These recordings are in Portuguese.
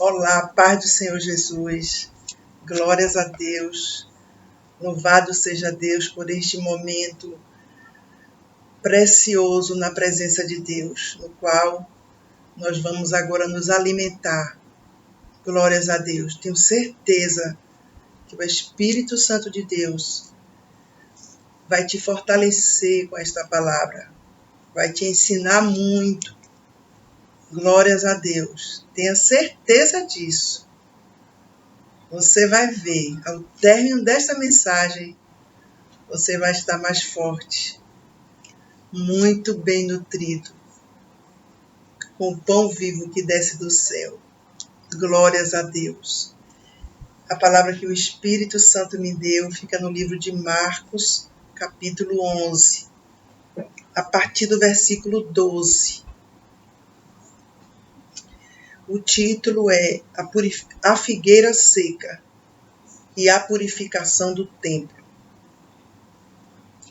Olá, paz do Senhor Jesus, glórias a Deus, louvado seja Deus por este momento precioso na presença de Deus, no qual nós vamos agora nos alimentar. Glórias a Deus, tenho certeza que o Espírito Santo de Deus vai te fortalecer com esta palavra, vai te ensinar muito. Glórias a Deus, tenha certeza disso. Você vai ver, ao término desta mensagem, você vai estar mais forte, muito bem nutrido, com o pão vivo que desce do céu. Glórias a Deus. A palavra que o Espírito Santo me deu fica no livro de Marcos, capítulo 11, a partir do versículo 12. O título é A Figueira Seca e a Purificação do Templo.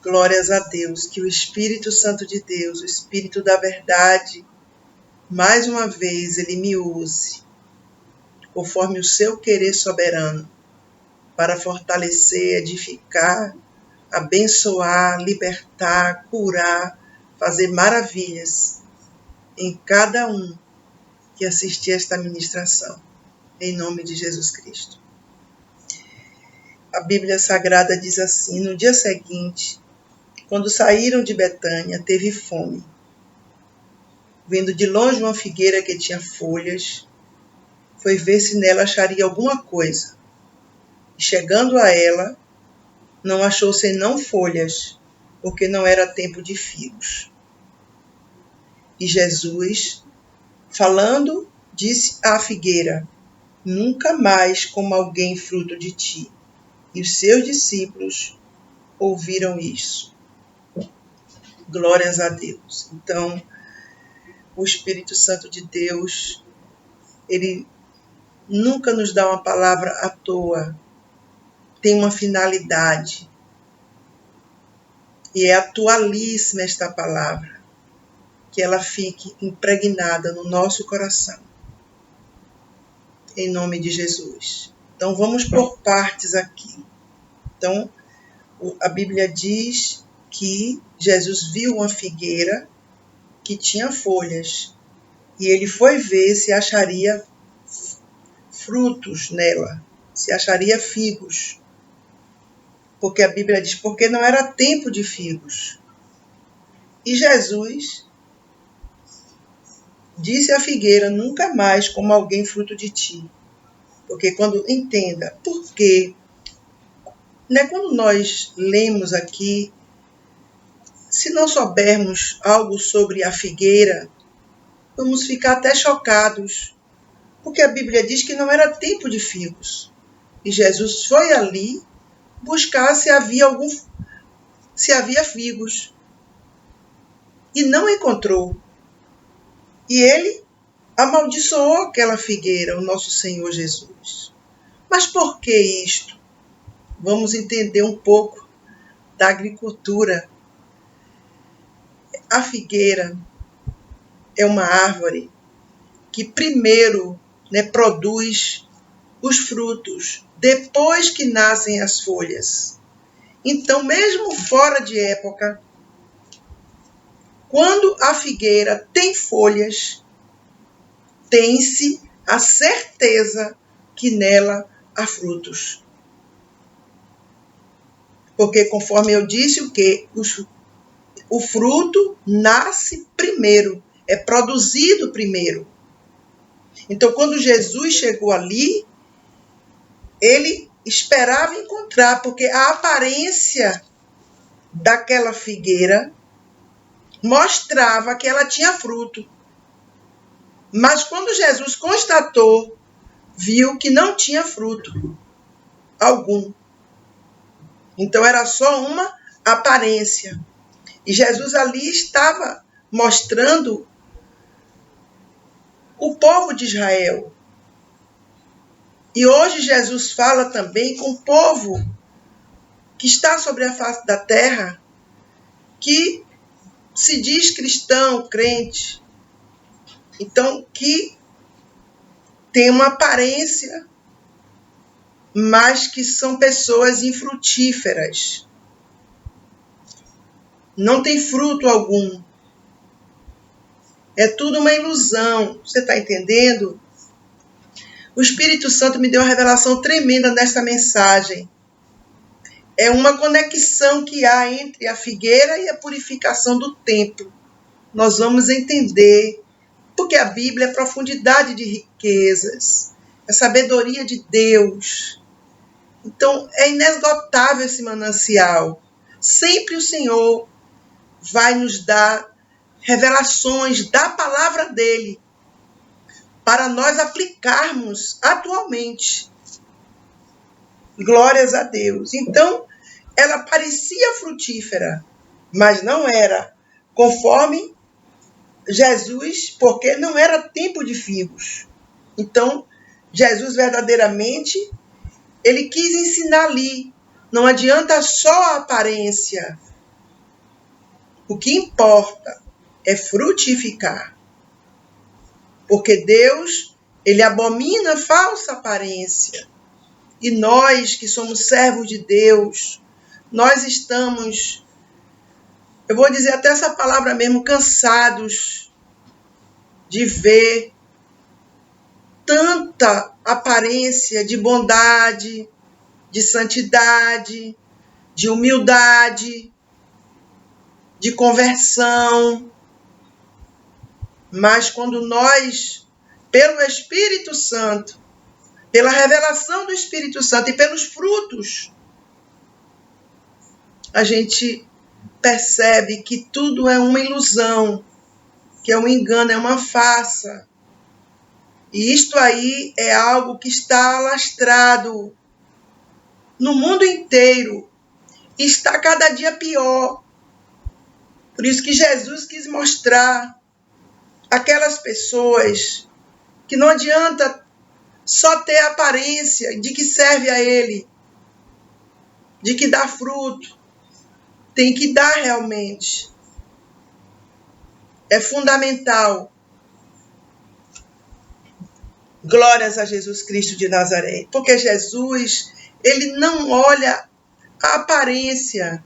Glórias a Deus, que o Espírito Santo de Deus, o Espírito da verdade, mais uma vez ele me use, conforme o seu querer soberano, para fortalecer, edificar, abençoar, libertar, curar, fazer maravilhas em cada um que assistir esta ministração, em nome de Jesus Cristo. A Bíblia Sagrada diz assim: no dia seguinte, quando saíram de Betânia, teve fome. Vendo de longe uma figueira que tinha folhas, foi ver se nela acharia alguma coisa. E chegando a ela, não achou senão folhas, porque não era tempo de figos. E Jesus, falando, disse à figueira: nunca mais coma alguém fruto de ti. E os seus discípulos ouviram isso. Glórias a Deus. Então, o Espírito Santo de Deus, ele nunca nos dá uma palavra à toa. Tem uma finalidade. E é atualíssima esta palavra. Que ela fique impregnada no nosso coração. Em nome de Jesus. Então, vamos por partes aqui. Então, a Bíblia diz que Jesus viu uma figueira que tinha folhas. E ele foi ver se acharia frutos nela, se acharia figos. Porque a Bíblia diz, porque não era tempo de figos. E Jesus disse à figueira: nunca mais coma alguém fruto de ti. Porque quando entenda, por quê? Quando nós lemos aqui, se não soubermos algo sobre a figueira, vamos ficar até chocados. Porque a Bíblia diz que não era tempo de figos. E Jesus foi ali buscar se havia figos. E não encontrou. E ele amaldiçoou aquela figueira, o nosso Senhor Jesus. Mas por que isto? Vamos entender um pouco da agricultura. A figueira é uma árvore que primeiro produz os frutos, depois que nascem as folhas. Então, mesmo fora de época, quando a figueira tem folhas, tem-se a certeza que nela há frutos. Porque, conforme eu disse, o fruto nasce primeiro, é produzido primeiro. Então, quando Jesus chegou ali, ele esperava encontrar, porque a aparência daquela figueira mostrava que ela tinha fruto. Mas quando Jesus constatou, viu que não tinha fruto algum. Então era só uma aparência. E Jesus ali estava mostrando o povo de Israel. E hoje Jesus fala também com o povo que está sobre a face da terra, que se diz cristão, crente. Então, que têm uma aparência, mas que são pessoas infrutíferas. Não tem fruto algum. É tudo uma ilusão. Você está entendendo? O Espírito Santo me deu uma revelação tremenda nesta mensagem. É uma conexão que há entre a figueira e a purificação do templo. Nós vamos entender, porque a Bíblia é profundidade de riquezas, é sabedoria de Deus. Então, é inesgotável esse manancial. Sempre o Senhor vai nos dar revelações da palavra dele para nós aplicarmos atualmente. Glórias a Deus. Então, ela parecia frutífera, mas não era, conforme Jesus, porque não era tempo de figos. Então, Jesus verdadeiramente, ele quis ensinar ali. Não adianta só a aparência. O que importa é frutificar. Porque Deus, ele abomina a falsa aparência. E nós, que somos servos de Deus, nós estamos, eu vou dizer até essa palavra mesmo, cansados de ver tanta aparência de bondade, de santidade, de humildade, de conversão. Mas quando nós, pelo Espírito Santo, pela revelação do Espírito Santo e pelos frutos, a gente percebe que tudo é uma ilusão, que é um engano, é uma farsa. E isto aí é algo que está alastrado no mundo inteiro. E está cada dia pior. Por isso que Jesus quis mostrar aquelas pessoas que não adianta só ter a aparência de que serve a Ele, de que dá fruto. Tem que dar realmente. É fundamental. Glórias a Jesus Cristo de Nazaré. Porque Jesus, ele não olha a aparência.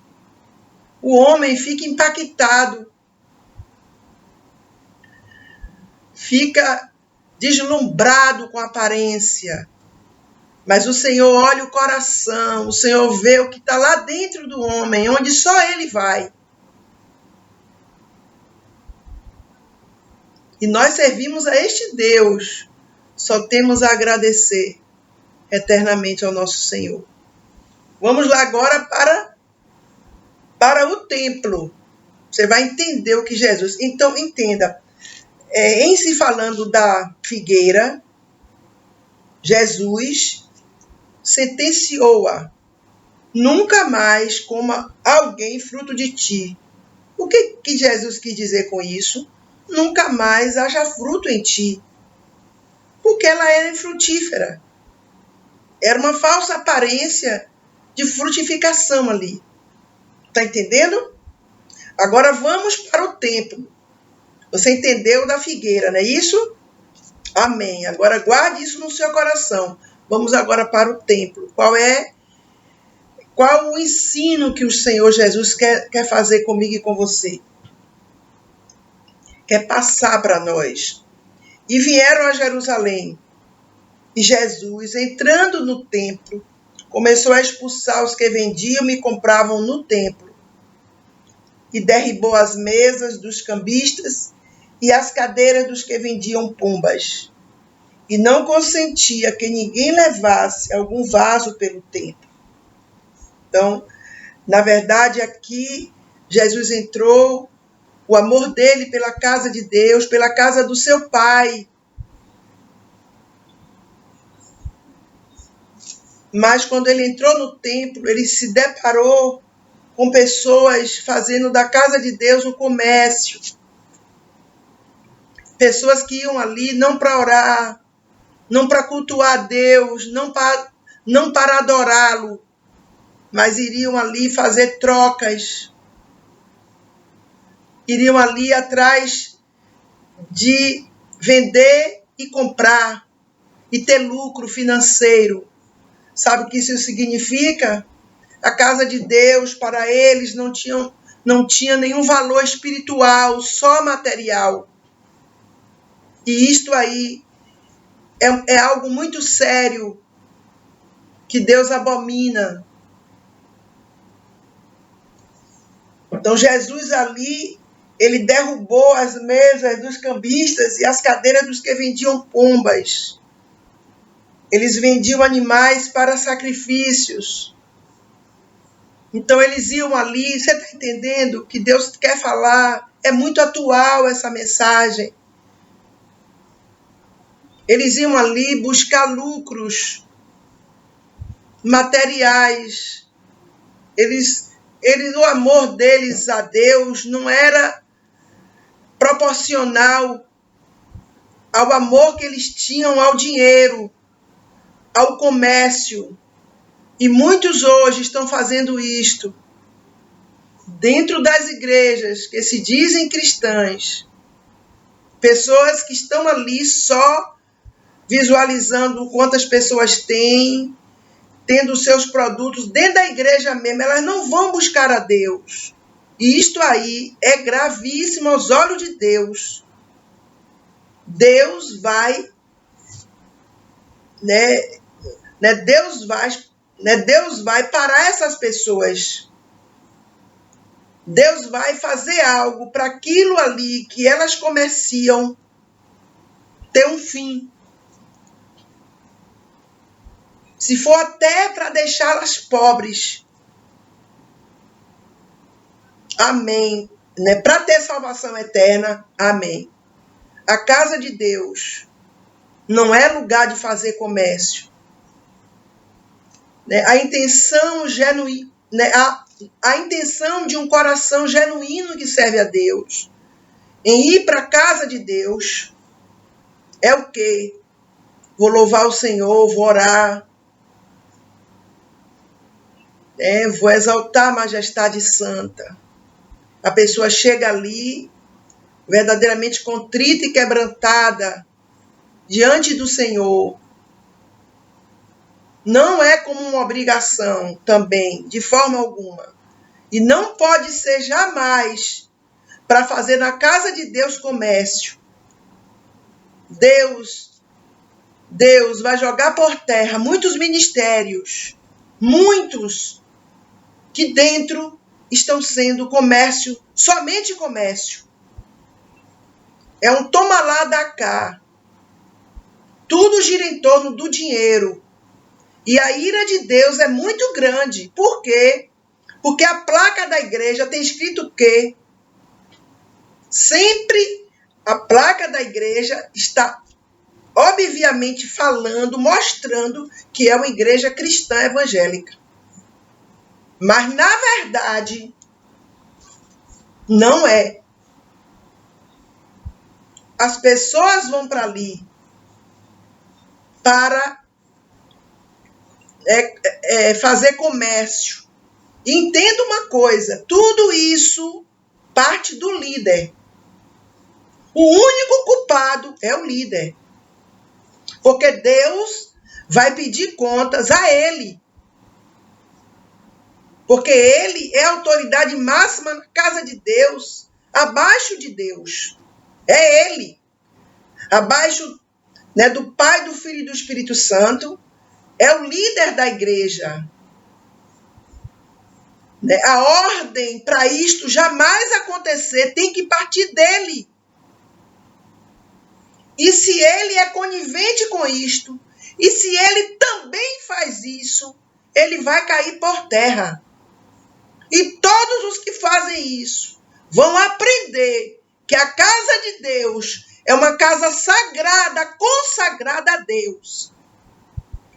O homem fica impactado. Fica deslumbrado com a aparência. Mas o Senhor olha o coração. O Senhor vê o que está lá dentro do homem, onde só Ele vai. E nós servimos a este Deus. Só temos a agradecer eternamente ao nosso Senhor. Vamos lá agora para o templo. Você vai entender o que Jesus... Então, entenda. Em se falando da figueira, Jesus sentenciou-a. Nunca mais coma alguém fruto de ti. O que Jesus quis dizer com isso? Nunca mais haja fruto em ti. Porque ela era infrutífera. Era uma falsa aparência de frutificação ali. Está entendendo? Agora vamos para o templo. Você entendeu da figueira, não é isso? Amém. Agora guarde isso no seu coração. Vamos agora para o templo. Qual o ensino que o Senhor Jesus quer fazer comigo e com você? Quer passar para nós. E vieram a Jerusalém. E Jesus, entrando no templo, começou a expulsar os que vendiam e compravam no templo. E derribou as mesas dos cambistas e as cadeiras dos que vendiam pombas. E não consentia que ninguém levasse algum vaso pelo templo. Então, na verdade, aqui Jesus entrou, o amor dele pela casa de Deus, pela casa do seu Pai. Mas quando ele entrou no templo, ele se deparou com pessoas fazendo da casa de Deus um comércio. Pessoas que iam ali não para orar, não para cultuar a Deus, não para adorá-lo, mas iriam ali fazer trocas. Iriam ali atrás de vender e comprar. e ter lucro financeiro. Sabe o que isso significa? A casa de Deus, para eles, não tinha nenhum valor espiritual, só material. E isto aí é algo muito sério que Deus abomina. Então, Jesus ali, ele derrubou as mesas dos cambistas e as cadeiras dos que vendiam pombas. Eles vendiam animais para sacrifícios. Então, eles iam ali, você está entendendo o que Deus quer falar? É muito atual essa mensagem. Eles iam ali buscar lucros materiais. O amor deles a Deus não era proporcional ao amor que eles tinham ao dinheiro, ao comércio. E muitos hoje estão fazendo isto dentro das igrejas que se dizem cristãs. Pessoas que estão ali só visualizando quantas pessoas têm, tendo seus produtos dentro da igreja mesmo, elas não vão buscar a Deus. E isto aí é gravíssimo aos olhos de Deus. Deus vai, Deus vai parar essas pessoas. Deus vai fazer algo para aquilo ali que elas comerciam ter um fim. Se for até para deixá-las pobres. Amém. Para ter salvação eterna. Amém. A casa de Deus não é lugar de fazer comércio. A intenção genuína, a intenção de um coração genuíno que serve a Deus em ir para a casa de Deus é o quê? Vou louvar o Senhor, vou orar, vou exaltar a majestade santa. A pessoa chega ali verdadeiramente contrita e quebrantada diante do Senhor. Não é como uma obrigação também, de forma alguma. E não pode ser jamais para fazer na casa de Deus comércio. Deus vai jogar por terra muitos ministérios, muitos que dentro estão sendo comércio, somente comércio. É um toma lá, dá cá. Tudo gira em torno do dinheiro. E a ira de Deus é muito grande. Por quê? Porque a placa da igreja tem escrito o quê? Sempre a placa da igreja está obviamente falando, mostrando que é uma igreja cristã evangélica. Mas, na verdade, não é. As pessoas vão para ali para fazer comércio. Entenda uma coisa, tudo isso parte do líder. O único culpado é o líder. Porque Deus vai pedir contas a ele. Porque ele é a autoridade máxima na casa de Deus, abaixo de Deus. É ele. Abaixo do Pai, do Filho e do Espírito Santo, é o líder da igreja. A ordem para isto jamais acontecer tem que partir dele. E se ele é conivente com isto, e se ele também faz isso, ele vai cair por terra. E todos os que fazem isso vão aprender que a casa de Deus é uma casa sagrada, consagrada a Deus.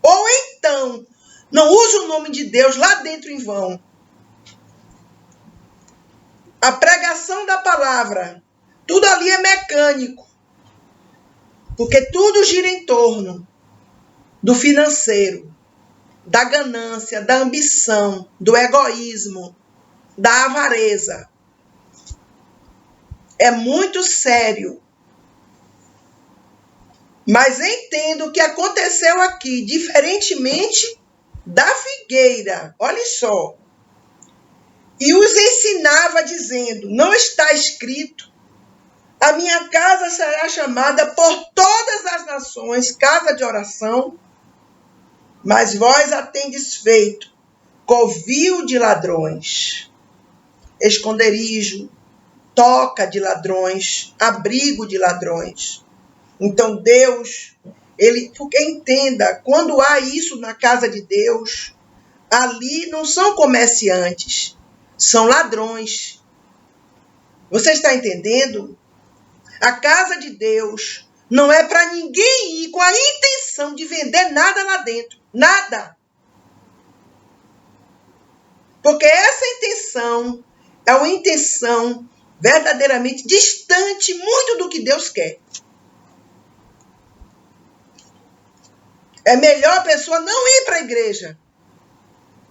Ou então, não use o nome de Deus lá dentro em vão. A pregação da palavra, tudo ali é mecânico. Porque tudo gira em torno do financeiro, da ganância, da ambição, do egoísmo, da avareza. É muito sério. Mas entendo o que aconteceu aqui, diferentemente da figueira. Olha só. E os ensinava dizendo, não está escrito, a minha casa será chamada por todas as nações, casa de oração, mas vós a tendes feito covil de ladrões, esconderijo, toca de ladrões, abrigo de ladrões. Então Deus, porque entenda, quando há isso na casa de Deus, ali não são comerciantes, são ladrões. Você está entendendo? A casa de Deus não é para ninguém ir com a intenção de vender nada lá dentro. Nada. Porque essa intenção é uma intenção verdadeiramente distante muito do que Deus quer. É melhor a pessoa não ir para a igreja.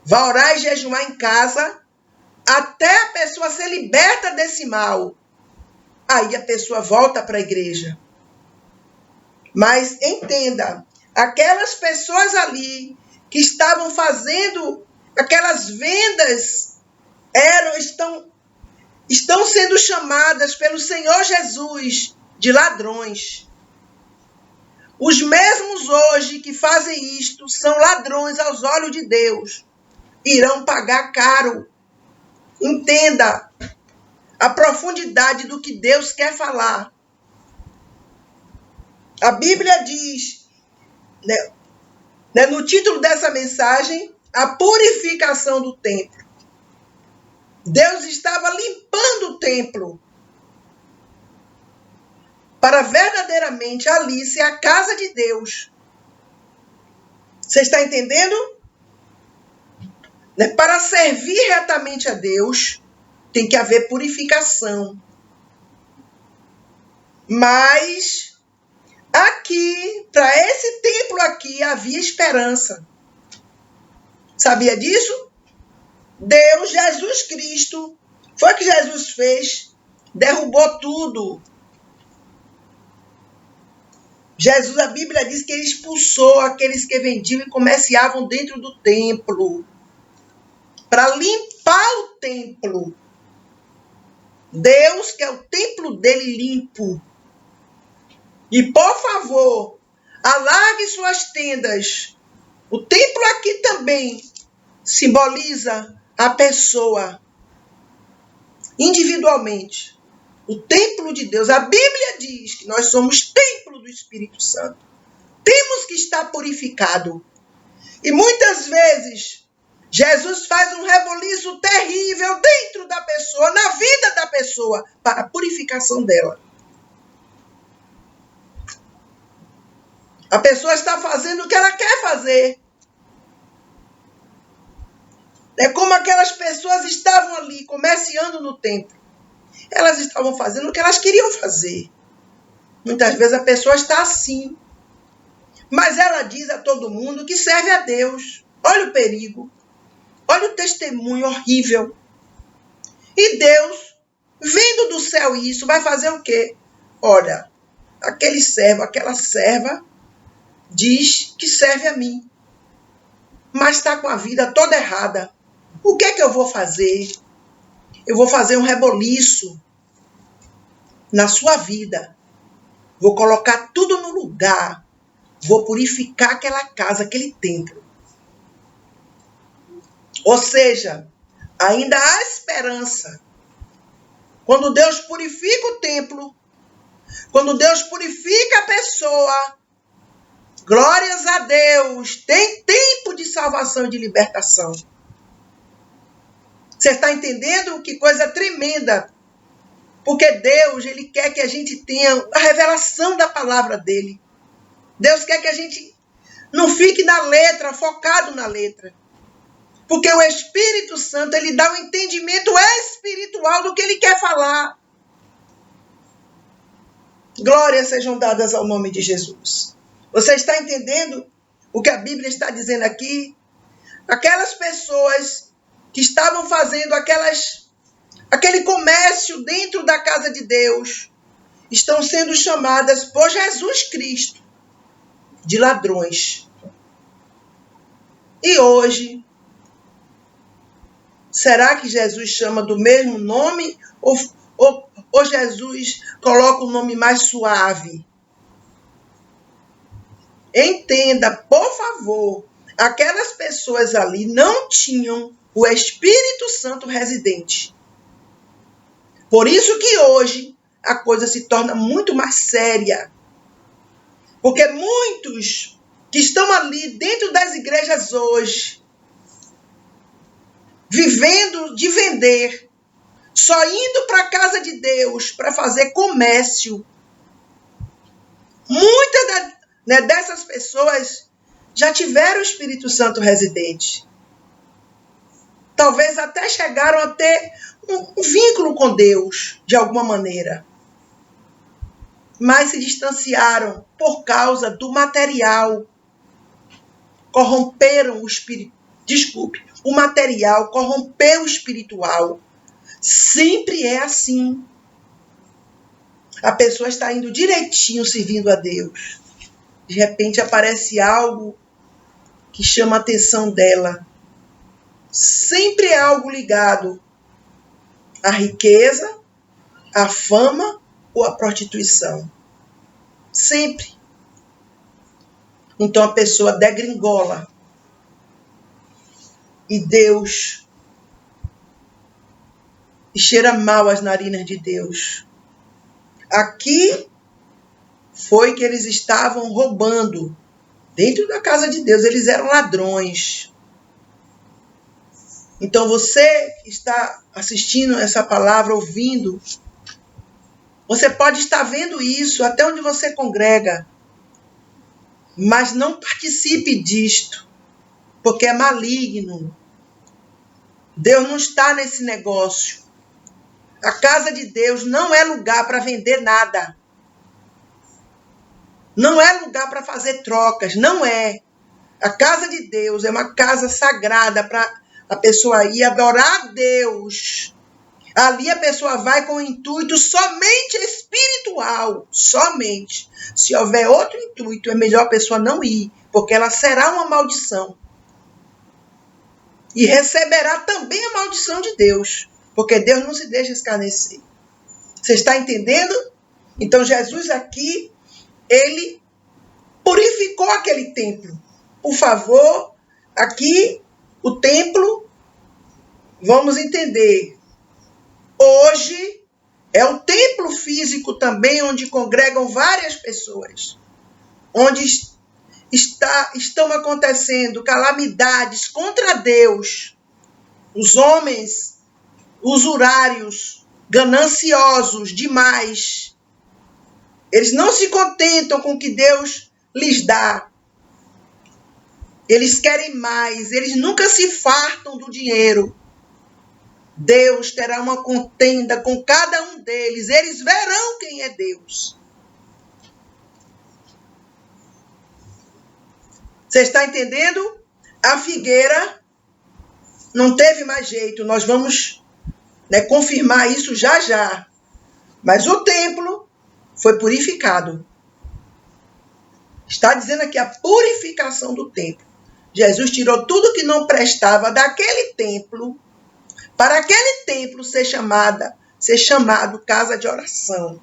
Vá orar e jejuar em casa até a pessoa ser liberta desse mal. Aí a pessoa volta para a igreja. Mas entenda, aquelas pessoas ali que estavam fazendo aquelas vendas estão sendo chamadas pelo Senhor Jesus de ladrões. Os mesmos hoje que fazem isto são ladrões aos olhos de Deus. Irão pagar caro. Entenda a profundidade do que Deus quer falar. A Bíblia diz, no título dessa mensagem, a purificação do templo. Deus estava limpando o templo para verdadeiramente ali ser a casa de Deus. Você está entendendo? Para servir retamente a Deus, tem que haver purificação. Mas aqui, para esse templo aqui, havia esperança. Sabia disso? Deus, Jesus Cristo, foi o que Jesus fez, derrubou tudo. Jesus, a Bíblia diz que ele expulsou aqueles que vendiam e comerciavam dentro do templo, para limpar o templo. Deus quer o templo dele limpo. E, por favor, alargue suas tendas. O templo aqui também simboliza a pessoa individualmente. O templo de Deus. A Bíblia diz que nós somos templo do Espírito Santo. Temos que estar purificado. E muitas vezes Jesus faz um reboliço terrível dentro da pessoa, na vida da pessoa, para a purificação dela. A pessoa está fazendo o que ela quer fazer. É como aquelas pessoas estavam ali, comerciando no templo. Elas estavam fazendo o que elas queriam fazer. Muitas vezes a pessoa está assim. Mas ela diz a todo mundo que serve a Deus. Olha o perigo. Olha o testemunho horrível. E Deus, vendo do céu isso, vai fazer o quê? Olha, aquele servo, aquela serva, diz que serve a mim. Mas está com a vida toda errada. O que é que eu vou fazer? Eu vou fazer um reboliço na sua vida. Vou colocar tudo no lugar. Vou purificar aquela casa, aquele templo. Ou seja, ainda há esperança. Quando Deus purifica o templo, quando Deus purifica a pessoa, glórias a Deus, tem tempo de salvação e de libertação. Você está entendendo? Que coisa tremenda. Porque Deus, ele quer que a gente tenha a revelação da palavra dele. Deus quer que a gente não fique na letra, focado na letra. Porque o Espírito Santo, ele dá um entendimento espiritual do que ele quer falar. Glórias sejam dadas ao nome de Jesus. Você está entendendo o que a Bíblia está dizendo aqui? Aquelas pessoas que estavam fazendo aquele comércio dentro da casa de Deus, estão sendo chamadas por Jesus Cristo de ladrões. E hoje, será que Jesus chama do mesmo nome ou Jesus coloca um nome mais suave? Entenda, por favor, aquelas pessoas ali não tinham o Espírito Santo residente. Por isso que hoje a coisa se torna muito mais séria. Porque muitos que estão ali dentro das igrejas hoje, vivendo de vender, só indo para a casa de Deus para fazer comércio, muitas dessas pessoas já tiveram o Espírito Santo residente. Talvez até chegaram a ter um vínculo com Deus, de alguma maneira. Mas se distanciaram por causa do material. Corromperam o espírito. Desculpe, o material corrompeu o espiritual. Sempre é assim. A pessoa está indo direitinho servindo a Deus. De repente aparece algo que chama a atenção dela. Sempre é algo ligado à riqueza, à fama ou à prostituição. Sempre. Então a pessoa degringola. E Deus cheira mal as narinas de Deus. Aqui foi que eles estavam roubando. Dentro da casa de Deus, eles eram ladrões. Então você está assistindo essa palavra, ouvindo. Você pode estar vendo isso até onde você congrega. Mas não participe disto, porque é maligno. Deus não está nesse negócio. A casa de Deus não é lugar para vender nada. Não é lugar para fazer trocas, não é. A casa de Deus é uma casa sagrada para a pessoa ir adorar a Deus. Ali a pessoa vai com o intuito somente espiritual, somente. Se houver outro intuito, é melhor a pessoa não ir, porque ela será uma maldição. E receberá também a maldição de Deus, porque Deus não se deixa escarnecer. Você está entendendo? Então Jesus aqui, ele purificou aquele templo. Por favor, aqui o templo, vamos entender. Hoje é o templo físico também, onde congregam várias pessoas. Onde estão acontecendo calamidades contra Deus. Os homens usurários, gananciosos demais. Eles não se contentam com o que Deus lhes dá. Eles querem mais. Eles nunca se fartam do dinheiro. Deus terá uma contenda com cada um deles. Eles verão quem é Deus. Você está entendendo? A figueira não teve mais jeito. Nós vamos confirmar isso já já. Mas o templo foi purificado. Está dizendo aqui a purificação do templo. Jesus tirou tudo que não prestava daquele templo, para aquele templo ser chamado casa de oração.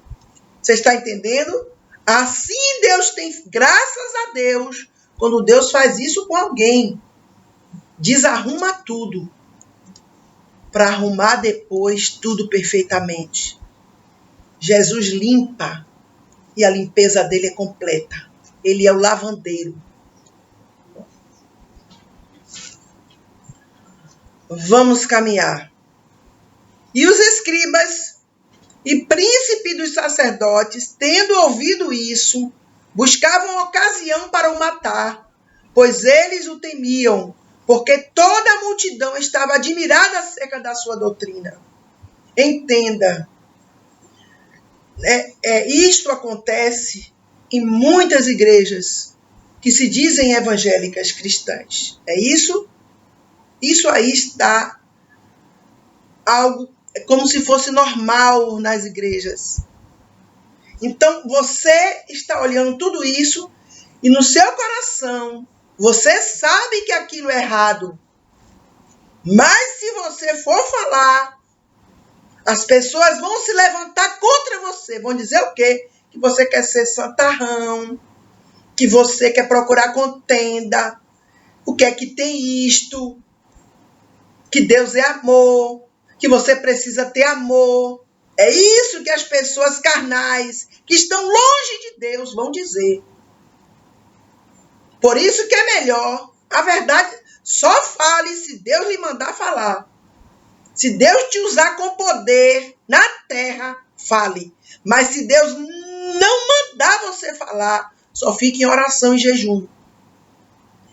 Você está entendendo? Assim Deus tem, graças a Deus, quando Deus faz isso com alguém, desarruma tudo, para arrumar depois tudo perfeitamente. Jesus limpa, e a limpeza dele é completa. Ele é o lavandeiro. Vamos caminhar. E os escribas e príncipe dos sacerdotes, tendo ouvido isso, buscavam ocasião para o matar, pois eles o temiam, porque toda a multidão estava admirada acerca da sua doutrina. Entenda, isto acontece em muitas igrejas que se dizem evangélicas cristãs. É isso? Isso aí está algo como se fosse normal nas igrejas. Então, você está olhando tudo isso e no seu coração você sabe que aquilo é errado, mas se você for falar, as pessoas vão se levantar contra você, vão dizer o quê? Que você quer ser santarrão, que você quer procurar contenda, o que é que tem isto, que Deus é amor, que você precisa ter amor. É isso que as pessoas carnais, que estão longe de Deus, vão dizer. Por isso que é melhor, a verdade, só fale se Deus lhe mandar falar. Se Deus te usar com poder na terra, fale. Mas se Deus não mandar você falar, só fique em oração e jejum.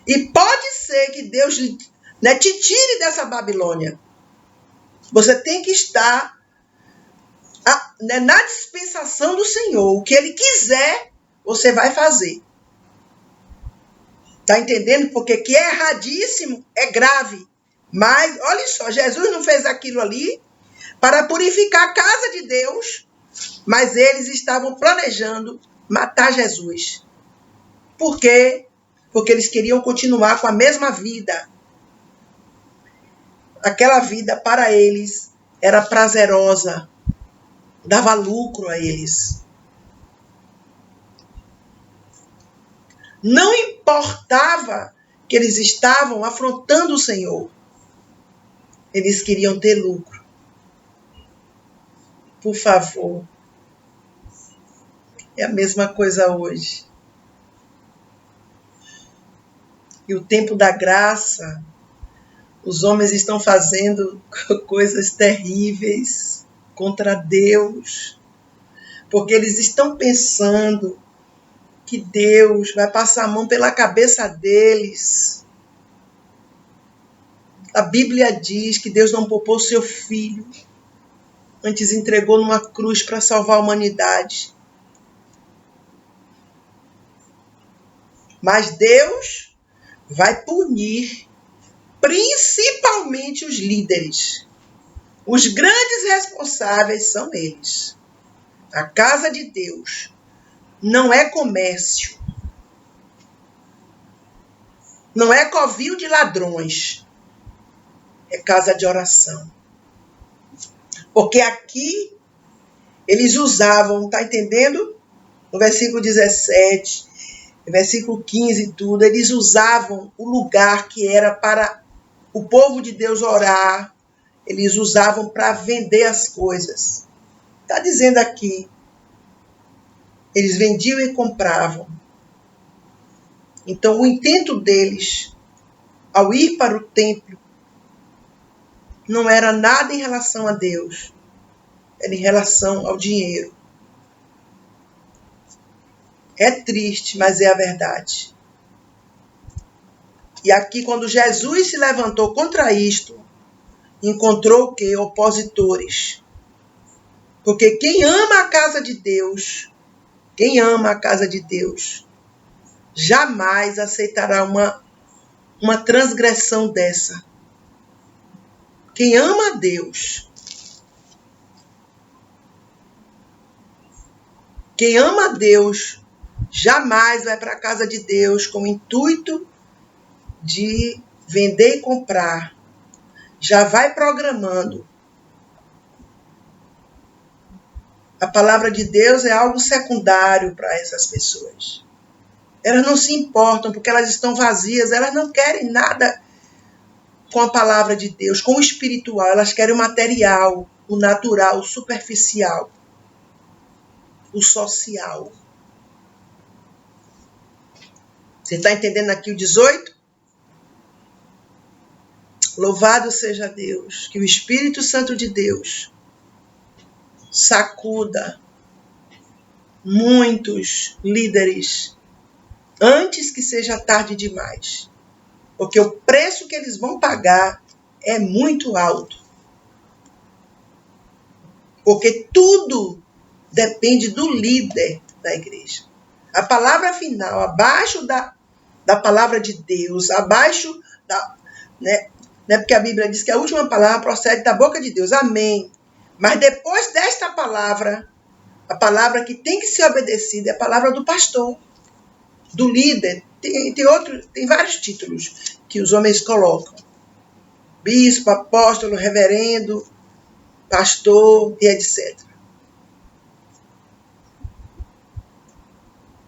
E pode ser que Deus te tire dessa Babilônia. Você tem que estar na dispensação do Senhor. O que Ele quiser, você vai fazer. Está entendendo? Porque que é erradíssimo, é grave. Mas, olha só, Jesus não fez aquilo ali para purificar a casa de Deus, mas eles estavam planejando matar Jesus. Por quê? Porque eles queriam continuar com a mesma vida. Aquela vida para eles era prazerosa, dava lucro a eles. Não importava que eles estavam afrontando o Senhor. Eles queriam ter lucro. Por favor. É a mesma coisa hoje. E o tempo da graça, os homens estão fazendo coisas terríveis contra Deus, porque eles estão pensando que Deus vai passar a mão pela cabeça deles. A Bíblia diz que Deus não poupou seu filho, antes entregou numa cruz para salvar a humanidade. Mas Deus vai punir principalmente os líderes. Os grandes responsáveis são eles. A casa de Deus não é comércio. Não é covil de ladrões. É casa de oração. Porque aqui eles usavam, tá entendendo? No versículo 17, no versículo 15 e tudo, eles usavam o lugar que era para o povo de Deus orar, eles usavam para vender as coisas. Está dizendo aqui, eles vendiam e compravam. Então, o intento deles, ao ir para o templo, não era nada em relação a Deus, era em relação ao dinheiro. É triste, mas é a verdade. E aqui, quando Jesus se levantou contra isto, encontrou o quê? Opositores. Porque quem ama a casa de Deus, jamais aceitará uma transgressão dessa. Quem ama a Deus, jamais vai para a casa de Deus com o intuito de vender e comprar. Já vai programando. A palavra de Deus é algo secundário para essas pessoas. Elas não se importam porque elas estão vazias, elas não querem nada com a palavra de Deus, com o espiritual. Elas querem o material, o natural, o superficial, o social. Você está entendendo aqui o 18? Louvado seja Deus, que o Espírito Santo de Deus sacuda muitos líderes antes que seja tarde demais. Porque o preço que eles vão pagar é muito alto. Porque tudo depende do líder da igreja. A palavra final, abaixo da palavra de Deus, abaixo da... né, porque a Bíblia diz que a última palavra procede da boca de Deus. Amém. Mas depois desta palavra, a palavra que tem que ser obedecida é a palavra do pastor. do líder. Tem vários títulos que os homens colocam. Bispo, apóstolo, reverendo, pastor e etc.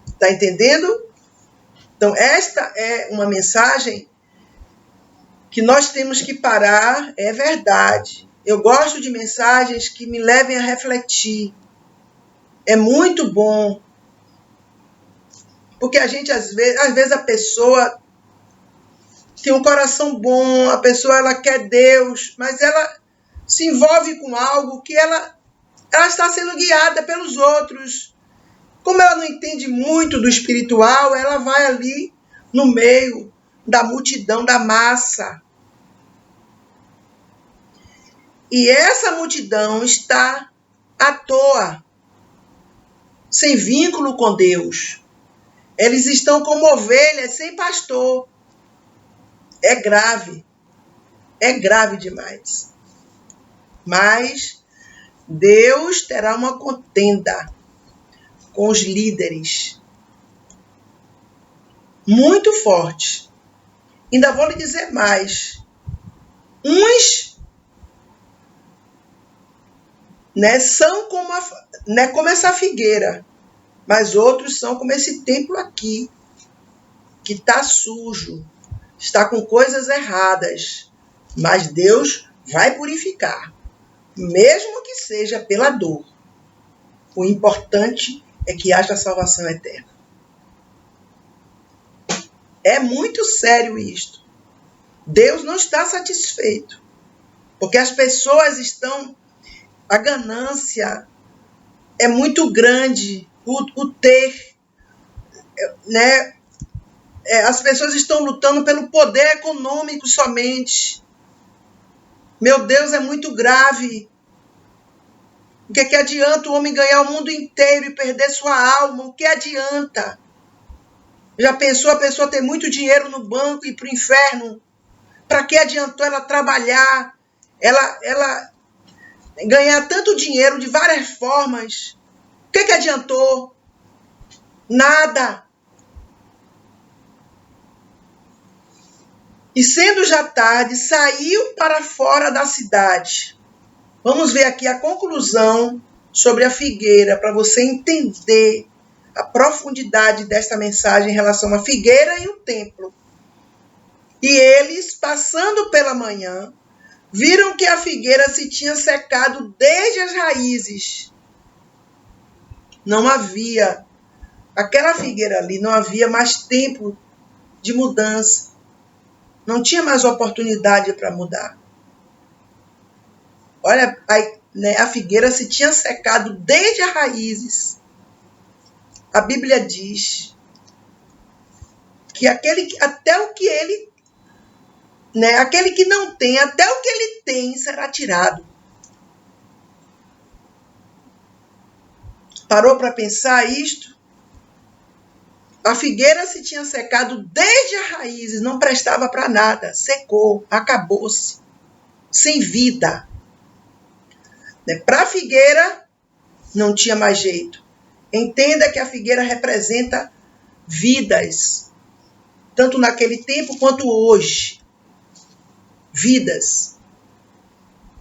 Está entendendo? Então, esta é uma mensagem que nós temos que parar, é verdade. Eu gosto de mensagens que me levem a refletir. É muito bom. Porque a gente, às vezes a pessoa tem um coração bom, a pessoa ela quer Deus, mas ela se envolve com algo que ela está sendo guiada pelos outros. Como ela não entende muito do espiritual, ela vai ali no meio da multidão, da massa. E essa multidão está à toa, sem vínculo com Deus. Eles estão como ovelhas sem pastor. É grave demais. Mas Deus terá uma contenda com os líderes muito forte. Ainda vou lhe dizer mais. Uns, são como essa figueira, mas outros são como esse templo aqui, que está sujo, está com coisas erradas, mas Deus vai purificar, mesmo que seja pela dor. O importante é que haja salvação eterna. É muito sério isto. Deus não está satisfeito, porque as pessoas estão... A ganância é muito grande, o ter, né? As pessoas estão lutando pelo poder econômico somente. Meu Deus, é muito grave. O que adianta o homem ganhar o mundo inteiro e perder sua alma? O que adianta? Já pensou a pessoa ter muito dinheiro no banco e ir para o inferno? Para que adiantou ela trabalhar? Ela ganhar tanto dinheiro de várias formas? O que adiantou? Nada. E sendo já tarde, saiu para fora da cidade. Vamos ver aqui a conclusão sobre a figueira, para você entender a profundidade desta mensagem em relação à figueira e o templo. E eles, passando pela manhã, viram que a figueira se tinha secado desde as raízes. Não havia, aquela figueira ali, não havia mais tempo de mudança. Não tinha mais oportunidade para mudar. Olha, a figueira se tinha secado desde as raízes. A Bíblia diz que aquele que não tem, até o que ele tem será tirado. Parou para pensar isto? A figueira se tinha secado desde as raízes, não prestava para nada, secou, acabou-se, sem vida. Para a figueira não tinha mais jeito. Entenda que a figueira representa vidas, tanto naquele tempo quanto hoje. Vidas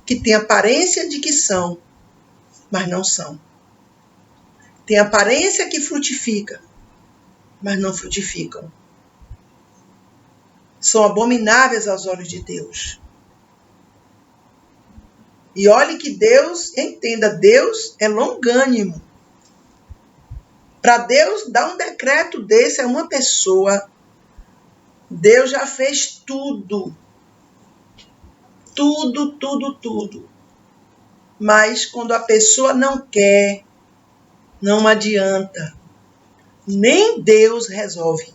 que têm aparência de que são, mas não são. Tem aparência que frutifica, mas não frutificam. São abomináveis aos olhos de Deus. E olhe que Deus, entenda, Deus é longânimo. Para Deus dar um decreto desse a uma pessoa, Deus já fez tudo. Tudo. Mas quando a pessoa não quer, não adianta. Nem Deus resolve.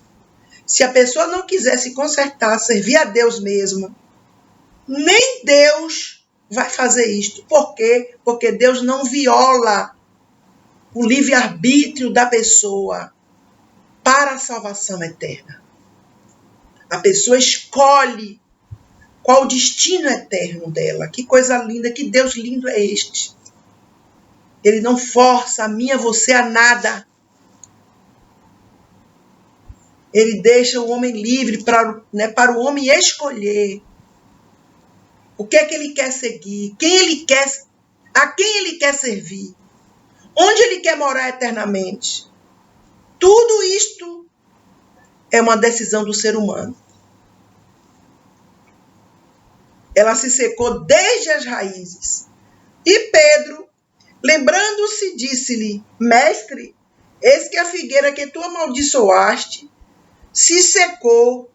Se a pessoa não quiser se consertar, servir a Deus mesmo, nem Deus vai fazer isto. Por quê? Porque Deus não viola o livre-arbítrio da pessoa para a salvação eterna. A pessoa escolhe qual o destino eterno dela. Que coisa linda, que Deus lindo é este. Ele não força a mim, a você, a nada. Ele deixa o homem livre para o homem escolher o que é que ele quer seguir, a quem ele quer servir, onde ele quer morar eternamente. Tudo isto é uma decisão do ser humano. Ela se secou desde as raízes. E Pedro, lembrando-se, disse-lhe: Mestre, eis que a figueira que tu amaldiçoaste se secou.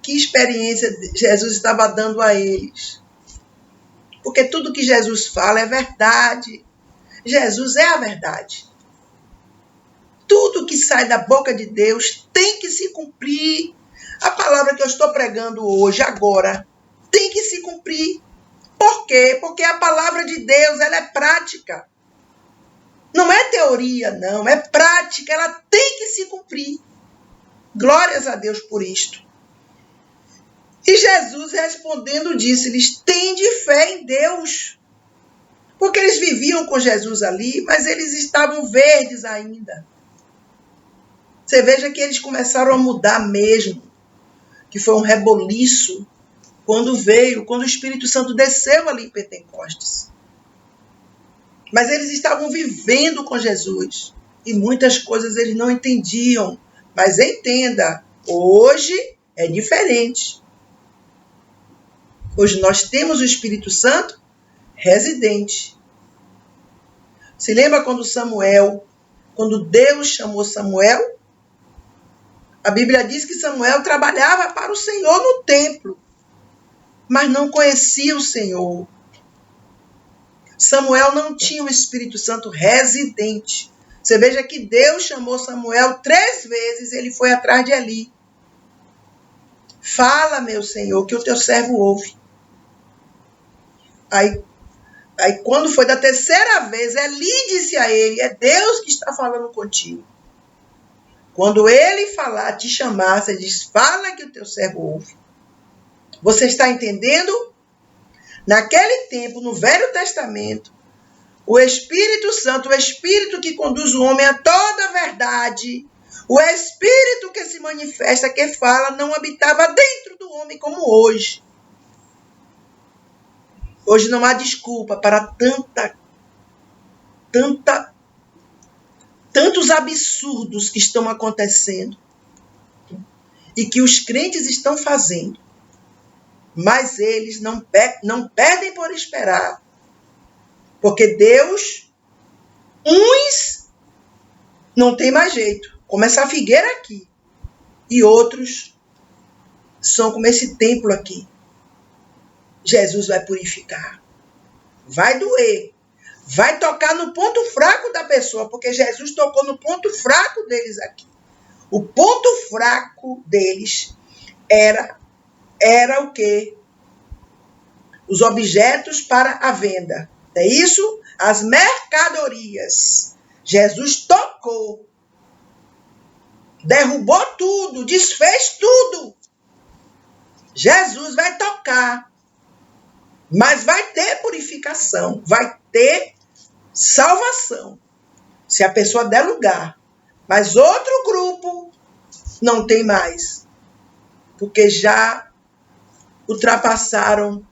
Que experiência Jesus estava dando a eles. Porque tudo que Jesus fala é verdade. Jesus é a verdade. Tudo que sai da boca de Deus tem que se cumprir. A palavra que eu estou pregando hoje, agora, tem que se cumprir. Por quê? Porque a palavra de Deus, ela é prática. Não é teoria, não. É prática. Ela tem que se cumprir. Glórias a Deus por isto. E Jesus, respondendo, disse-lhes: tende fé em Deus. Porque eles viviam com Jesus ali, mas eles estavam verdes ainda. Você veja que eles começaram a mudar mesmo. Que foi um reboliço quando o Espírito Santo desceu ali em Pentecostes. Mas eles estavam vivendo com Jesus. E muitas coisas eles não entendiam. Mas entenda, hoje é diferente. Hoje nós temos o Espírito Santo residente. Se lembra quando Deus chamou Samuel? A Bíblia diz que Samuel trabalhava para o Senhor no templo, mas não conhecia o Senhor. Samuel não tinha o Espírito Santo residente. Você veja que Deus chamou Samuel 3 vezes, ele foi atrás de Eli. Fala, meu Senhor, que o teu servo ouve. Aí quando foi da 3ª vez, Eli disse a ele: é Deus que está falando contigo. Quando ele falar, te chamar, você diz: fala que o teu servo ouve. Você está entendendo? Naquele tempo, no Velho Testamento, o Espírito Santo, o Espírito que conduz o homem a toda a verdade, o Espírito que se manifesta, que fala, não habitava dentro do homem como hoje. Hoje não há desculpa para tantos absurdos que estão acontecendo e que os crentes estão fazendo. Mas eles não perdem por esperar. Porque Deus, uns não tem mais jeito. Como essa figueira aqui. E outros são como esse templo aqui. Jesus vai purificar. Vai doer. Vai tocar no ponto fraco da pessoa. Porque Jesus tocou no ponto fraco deles aqui. O ponto fraco deles era o quê? Os objetos para a venda. É isso? As mercadorias. Jesus tocou. Derrubou tudo. Desfez tudo. Jesus vai tocar. Mas vai ter purificação. Vai ter salvação. Se a pessoa der lugar. Mas outro grupo não tem mais. Porque já ultrapassaram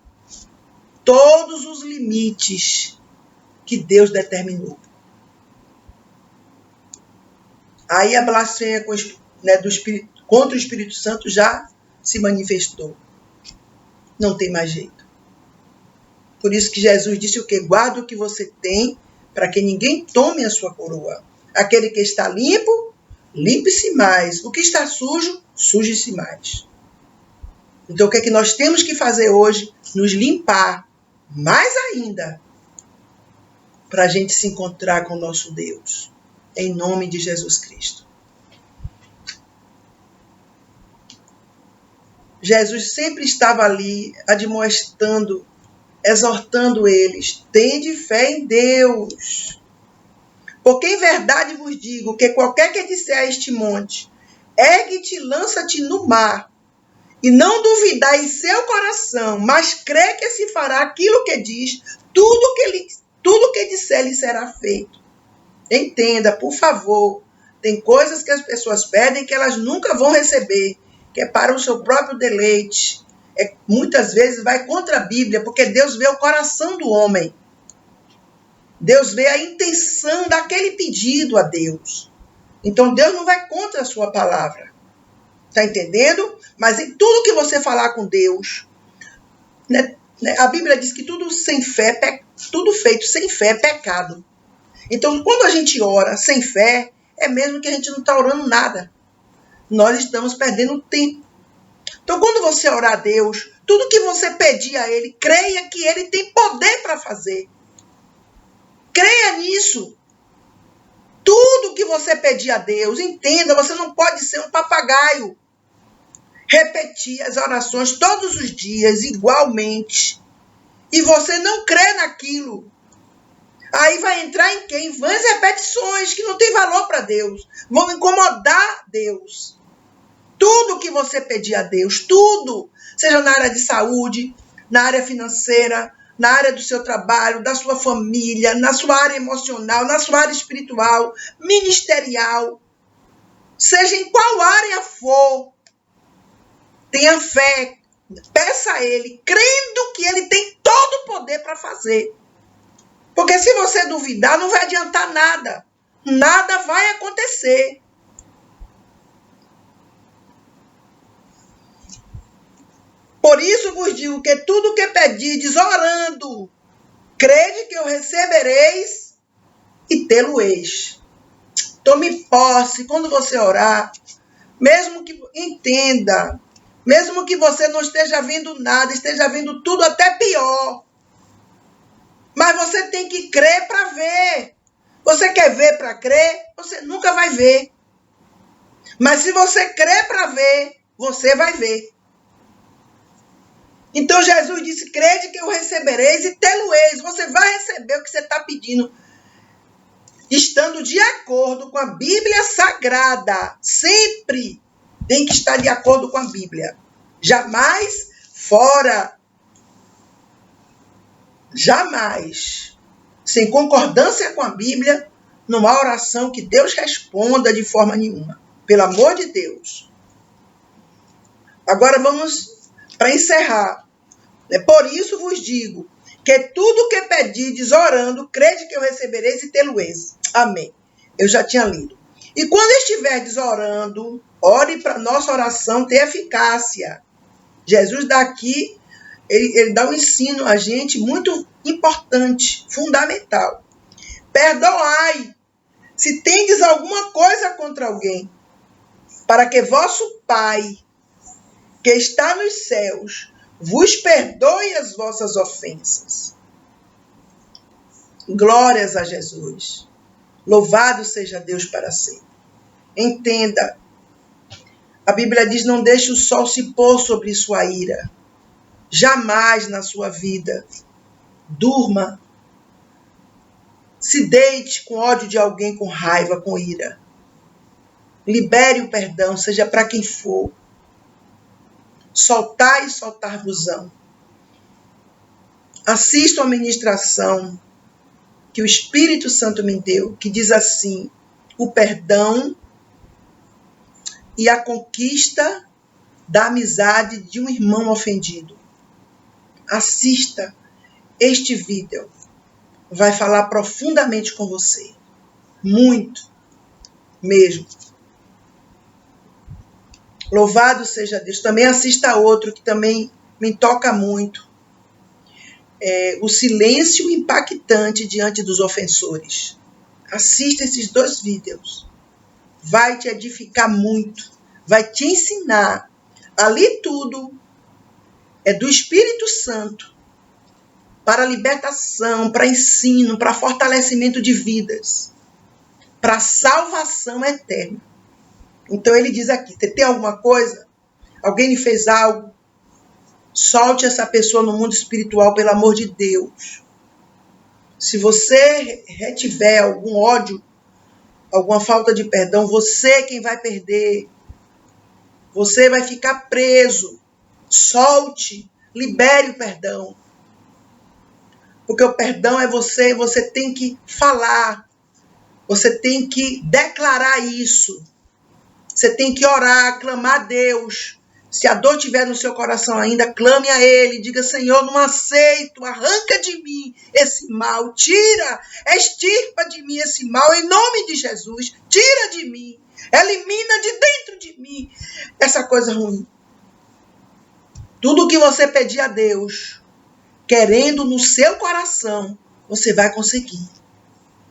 todos os limites que Deus determinou. Aí a blasfêmia contra o Espírito Santo já se manifestou. Não tem mais jeito. Por isso que Jesus disse o quê? Guarda o que você tem, para que ninguém tome a sua coroa. Aquele que está limpo, limpe-se mais. O que está sujo, suje-se mais. Então o que é que nós temos que fazer hoje? Nos limpar mais ainda, para a gente se encontrar com o nosso Deus. Em nome de Jesus Cristo. Jesus sempre estava ali, admoestando, exortando eles. Tende fé em Deus. Porque em verdade vos digo que qualquer que disser a este monte, ergue-te e lança-te no mar, e não duvidar em seu coração, mas crê que se fará aquilo que diz, tudo que disser lhe será feito. Entenda, por favor, Tem coisas que as pessoas pedem que elas nunca vão receber, que é para o seu próprio deleite. Muitas vezes vai contra a Bíblia, porque Deus vê o coração do homem. Deus vê a intenção daquele pedido a Deus. Então Deus não vai contra a sua palavra. Está entendendo? Mas em tudo que você falar com Deus, né, a Bíblia diz que tudo sem fé, tudo feito sem fé é pecado. Então, quando a gente ora sem fé, é mesmo que a gente não está orando nada. Nós estamos perdendo tempo. Então, quando você orar a Deus, tudo que você pedir a Ele, creia que Ele tem poder para fazer. Creia nisso. Tudo que você pedir a Deus, entenda, você não pode ser um papagaio. Repetir as orações todos os dias, igualmente. E você não crê naquilo. Aí vai entrar em quê? Em vãs repetições, que não tem valor para Deus. Vão incomodar Deus. Tudo que você pedir a Deus, tudo, seja na área de saúde, na área financeira, na área do seu trabalho, da sua família, na sua área emocional, na sua área espiritual, ministerial, seja em qual área for, tenha fé, peça a Ele, crendo que Ele tem todo o poder para fazer. Porque se você duvidar, não vai adiantar nada. Nada vai acontecer. Por isso vos digo que tudo que pedirdes orando, crede que o recebereis e tê-lo-eis. Tome posse quando você orar, mesmo que entenda, mesmo que você não esteja vendo nada, esteja vendo tudo até pior. Mas você tem que crer para ver. Você quer ver para crer? Você nunca vai ver. Mas se você crer para ver, você vai ver. Então Jesus disse, crede que o recebereis e tê-lo-eis. Você vai receber o que você está pedindo. Estando de acordo com a Bíblia Sagrada. Sempre tem que estar de acordo com a Bíblia. Jamais fora. Jamais, sem concordância com a Bíblia, numa oração que Deus responda de forma nenhuma. Pelo amor de Deus. Agora vamos para encerrar. Por isso vos digo, que tudo que pedirdes orando, crede que eu recebereis e tê-lo-eis. Amém. Eu já tinha lido. E quando estiverdes orando, ore para nossa oração ter eficácia. Jesus dá aqui, ele dá um ensino a gente muito importante, fundamental. Perdoai, se tendes alguma coisa contra alguém, para que vosso Pai, que está nos céus, vos perdoe as vossas ofensas. Glórias a Jesus. Louvado seja Deus para sempre. Entenda, a Bíblia diz, não deixe o sol se pôr sobre sua ira. Jamais na sua vida. Durma. Se deite com ódio de alguém, com raiva, com ira. Libere o perdão, seja para quem for. Soltai e soltar-vos-ão. Assista a ministração que o Espírito Santo me deu, que diz assim, o perdão e a conquista da amizade de um irmão ofendido. Assista este vídeo. Vai falar profundamente com você. Muito mesmo. Louvado seja Deus. Também assista outro que também me toca muito. O silêncio impactante diante dos ofensores. Assista esses 2 vídeos. Vai te edificar muito. Vai te ensinar. Ali tudo é do Espírito Santo. Para libertação, para ensino, para fortalecimento de vidas. Para salvação eterna. Então ele diz aqui, você tem alguma coisa? Alguém lhe fez algo? Solte essa pessoa no mundo espiritual, pelo amor de Deus. Se você retiver algum ódio, alguma falta de perdão, você é quem vai perder. Você vai ficar preso. Solte, libere o perdão. Porque o perdão é você tem que falar. Você tem que declarar isso. Você tem que orar, clamar a Deus. Se a dor estiver no seu coração ainda, clame a Ele. Diga, Senhor, não aceito. Arranca de mim esse mal. Tira, extirpa de mim esse mal. Em nome de Jesus, tira de mim. Elimina de dentro de mim essa coisa ruim. Tudo que você pedir a Deus, querendo no seu coração, você vai conseguir.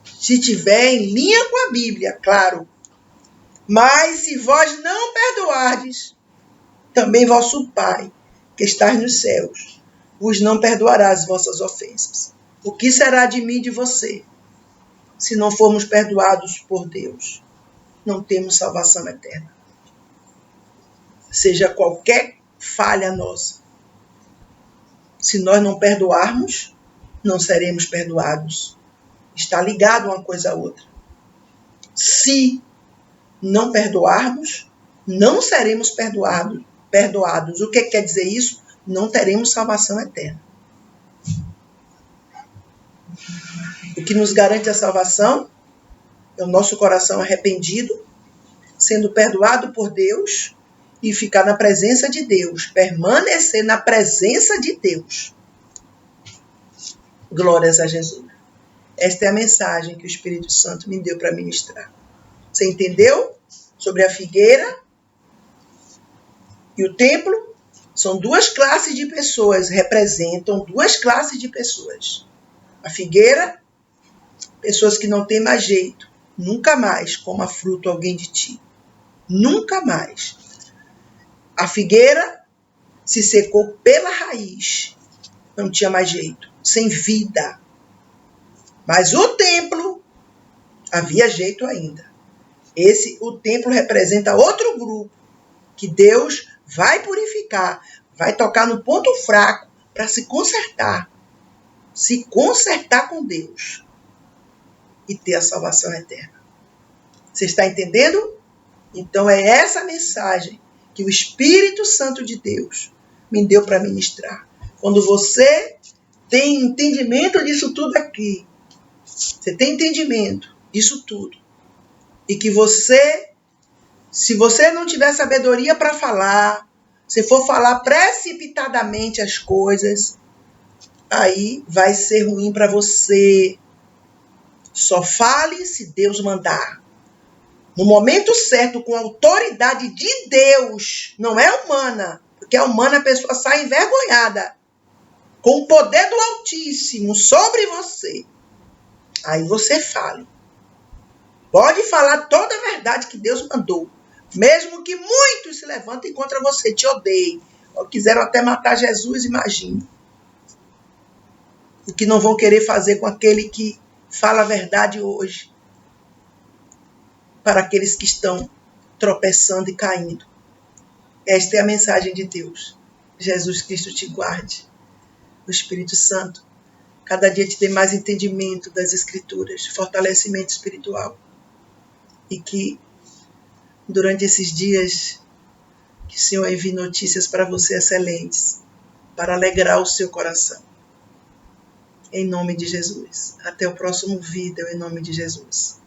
Se tiver em linha com a Bíblia, claro. Mas se vós não perdoardes, também vosso Pai, que estás nos céus, vos não perdoará as vossas ofensas. O que será de mim e de você, se não formos perdoados por Deus? Não temos salvação eterna. Seja qualquer falha nossa. Se nós não perdoarmos, não seremos perdoados. Está ligado uma coisa à outra. Se não perdoarmos, não seremos perdoados. O que quer dizer isso? Não teremos salvação eterna. O que nos garante a salvação é o nosso coração arrependido, sendo perdoado por Deus e ficar na presença de Deus, permanecer na presença de Deus. Glórias a Jesus. Esta é a mensagem que o Espírito Santo me deu para ministrar. Você entendeu? Sobre a figueira e o templo, são duas classes de pessoas, representam duas classes de pessoas. A figueira, pessoas que não têm mais jeito, nunca mais coma fruto alguém de ti. Nunca mais. A figueira se secou pela raiz, não tinha mais jeito, sem vida. Mas o templo, havia jeito ainda. O templo representa outro grupo, que Deus vai purificar, vai tocar no ponto fraco para se consertar com Deus e ter a salvação eterna. Você está entendendo? Então é essa mensagem que o Espírito Santo de Deus me deu para ministrar. Quando você tem entendimento disso tudo aqui, você tem entendimento disso tudo, e que você, se você não tiver sabedoria para falar, se for falar precipitadamente as coisas, aí vai ser ruim para você. Só fale se Deus mandar. No momento certo, com a autoridade de Deus, não é humana, porque a humana a pessoa sai envergonhada, com o poder do Altíssimo sobre você. Aí você fale. Pode falar toda a verdade que Deus mandou, mesmo que muitos se levantem contra você, te odeiem, ou quiseram até matar Jesus, imagine. O que não vão querer fazer com aquele que fala a verdade hoje, para aqueles que estão tropeçando e caindo. Esta é a mensagem de Deus. Jesus Cristo te guarde. O Espírito Santo cada dia te dê mais entendimento das Escrituras, fortalecimento espiritual. E que durante esses dias, que o Senhor envie notícias para você excelentes, para alegrar o seu coração. Em nome de Jesus. Até o próximo vídeo, em nome de Jesus.